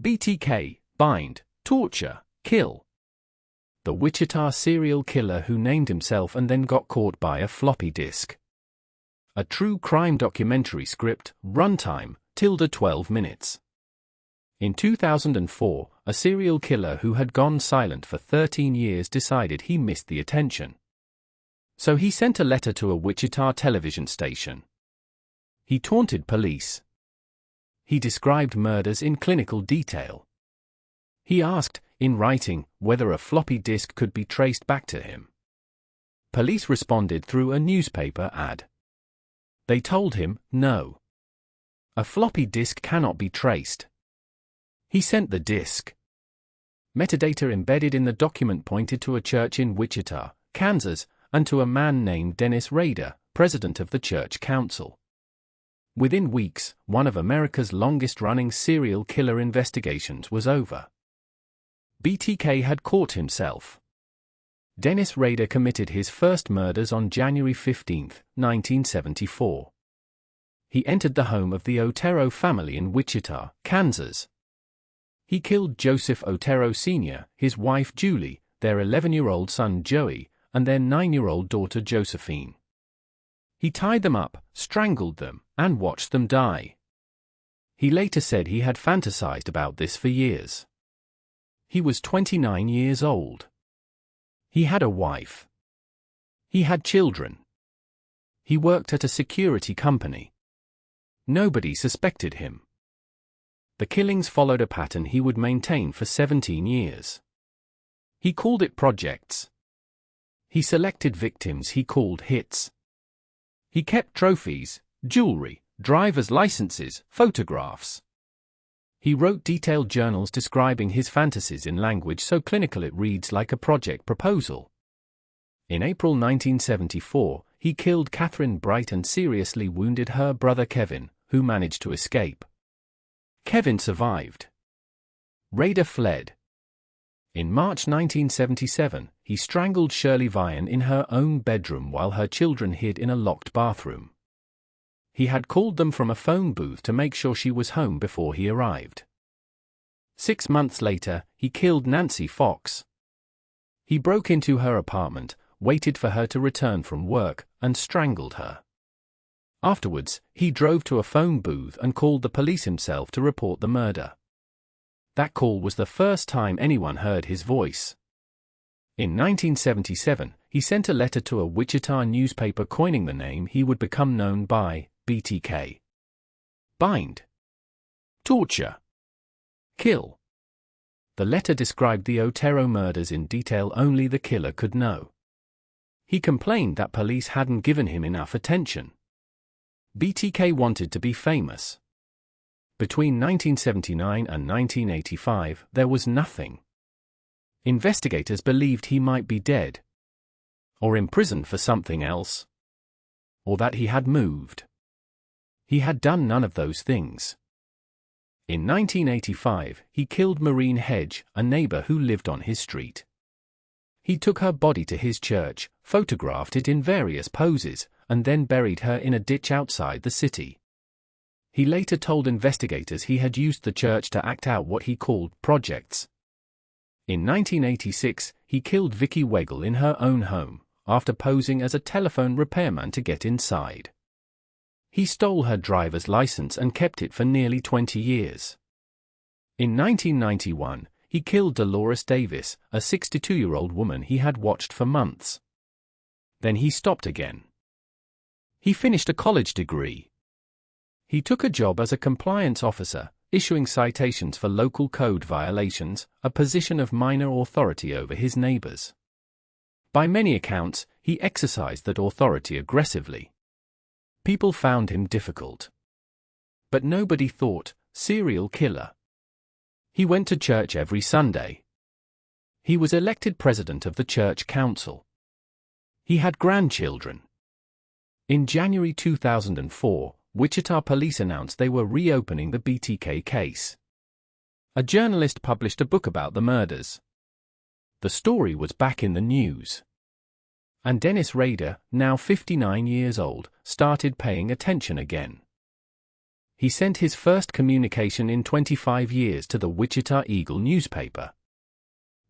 BTK, bind, torture, kill. The Wichita serial killer who named himself and then got caught by a floppy disk. A true crime documentary script, runtime, 12 minutes. In 2004, a serial killer who had gone silent for 13 years decided he missed the attention. So he sent a letter to a Wichita television station. He taunted police. He described murders in clinical detail. He asked, in writing, whether a floppy disk could be traced back to him. Police responded through a newspaper ad. They told him, no. A floppy disk cannot be traced. He sent the disk. Metadata embedded in the document pointed to a church in Wichita, Kansas, and to a man named Dennis Rader, president of the church council. Within weeks, one of America's longest-running serial killer investigations was over. BTK had caught himself. Dennis Rader committed his first murders on January 15, 1974. He entered the home of the Otero family in Wichita, Kansas. He killed Joseph Otero Sr., his wife Julie, their 11-year-old son Joey, and their 9-year-old daughter Josephine. He tied them up, strangled them, and watched them die. He later said he had fantasized about this for years. He was 29 years old. He had a wife. He had children. He worked at a security company. Nobody suspected him. The killings followed a pattern he would maintain for 17 years. He called it projects. He selected victims he called hits. He kept trophies, jewelry, driver's licenses, photographs. He wrote detailed journals describing his fantasies in language so clinical it reads like a project proposal. In April 1974, he killed Catherine Bright and seriously wounded her brother Kevin, who managed to escape. Kevin survived. Rader fled. In March 1977, he strangled Shirley Vian in her own bedroom while her children hid in a locked bathroom. He had called them from a phone booth to make sure she was home before he arrived. 6 months later, he killed Nancy Fox. He broke into her apartment, waited for her to return from work, and strangled her. Afterwards, he drove to a phone booth and called the police himself to report the murder. That call was the first time anyone heard his voice. In 1977, he sent a letter to a Wichita newspaper coining the name he would become known by, BTK. Bind. Torture. Kill. The letter described the Otero murders in detail only the killer could know. He complained that police hadn't given him enough attention. BTK wanted to be famous. Between 1979 and 1985, there was nothing. Investigators believed he might be dead, or imprisoned for something else, or that he had moved. He had done none of those things. In 1985, he killed Maureen Hedge, a neighbor who lived on his street. He took her body to his church, photographed it in various poses, and then buried her in a ditch outside the city. He later told investigators he had used the church to act out what he called projects. In 1986, he killed Vicki Weigel in her own home, after posing as a telephone repairman to get inside. He stole her driver's license and kept it for nearly 20 years. In 1991, he killed Dolores Davis, a 62-year-old woman he had watched for months. Then he stopped again. He finished a college degree. He took a job as a compliance officer, issuing citations for local code violations, a position of minor authority over his neighbors. By many accounts, he exercised that authority aggressively. People found him difficult. But nobody thought, serial killer. He went to church every Sunday. He was elected president of the church council. He had grandchildren. In January 2004, Wichita police announced they were reopening the BTK case. A journalist published a book about the murders. The story was back in the news. And Dennis Rader, now 59 years old, started paying attention again. He sent his first communication in 25 years to the Wichita Eagle newspaper.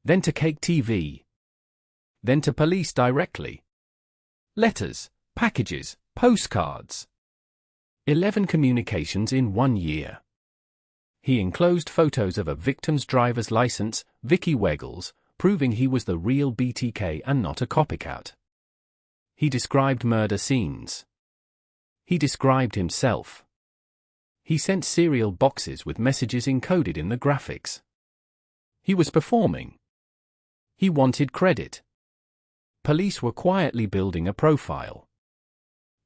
Then to Cake TV. Then to police directly. Letters, packages, postcards. 11 communications in 1 year. He enclosed photos of a victim's driver's license, Vicky Weggles, proving he was the real BTK and not a copycat. He described murder scenes. He described himself. He sent cereal boxes with messages encoded in the graphics. He was performing. He wanted credit. Police were quietly building a profile.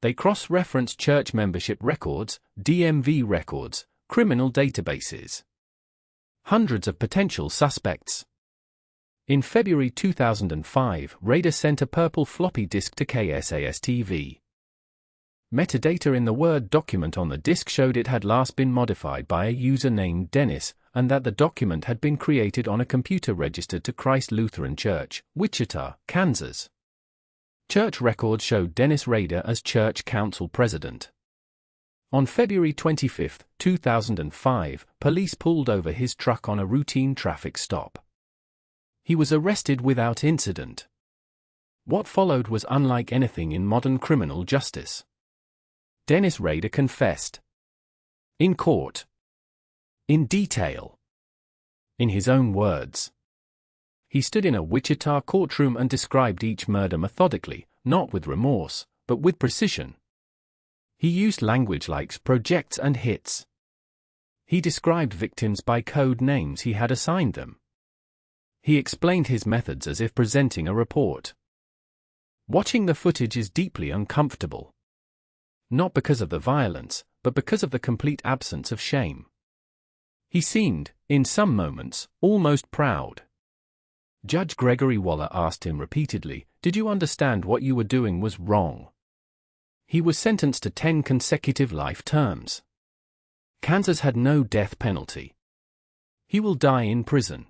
They cross-referenced church membership records, DMV records, criminal databases. Hundreds of potential suspects. In February 2005, Rader sent a purple floppy disk to KSAS-TV. Metadata in the Word document on the disk showed it had last been modified by a user named Dennis, and that the document had been created on a computer registered to Christ Lutheran Church, Wichita, Kansas. Church records showed Dennis Rader as church council president. On February 25, 2005, police pulled over his truck on a routine traffic stop. He was arrested without incident. What followed was unlike anything in modern criminal justice. Dennis Rader confessed. In court. In detail. In his own words. He stood in a Wichita courtroom and described each murder methodically, not with remorse, but with precision. He used language like projects and hits. He described victims by code names he had assigned them. He explained his methods as if presenting a report. Watching the footage is deeply uncomfortable. Not because of the violence, but because of the complete absence of shame. He seemed, in some moments, almost proud. Judge Gregory Waller asked him repeatedly, "Did you understand what you were doing was wrong?" He was sentenced to 10 consecutive life terms. Kansas had no death penalty. He will die in prison.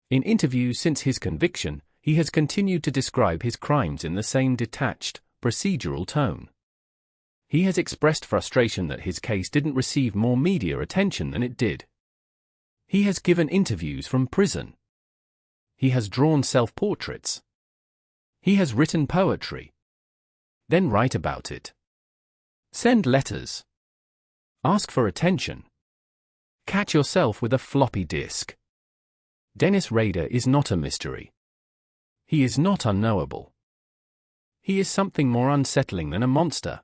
In interviews since his conviction, he has continued to describe his crimes in the same detached, procedural tone. He has expressed frustration that his case didn't receive more media attention than it did. He has given interviews from prison. He has drawn self-portraits. He has written poetry. Then write about it. Send letters. Ask for attention. Catch yourself with a floppy disk. Dennis Rader is not a mystery. He is not unknowable. He is something more unsettling than a monster.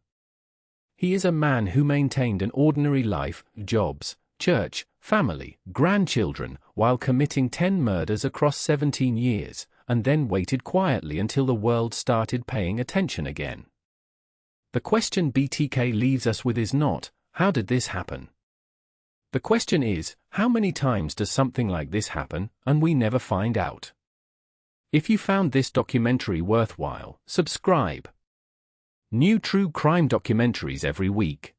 He is a man who maintained an ordinary life, jobs, church, family, grandchildren, while committing 10 murders across 17 years, and then waited quietly until the world started paying attention again. The question BTK leaves us with is not, how did this happen? The question is, how many times does something like this happen, and we never find out? If you found this documentary worthwhile, subscribe. New true crime documentaries every week.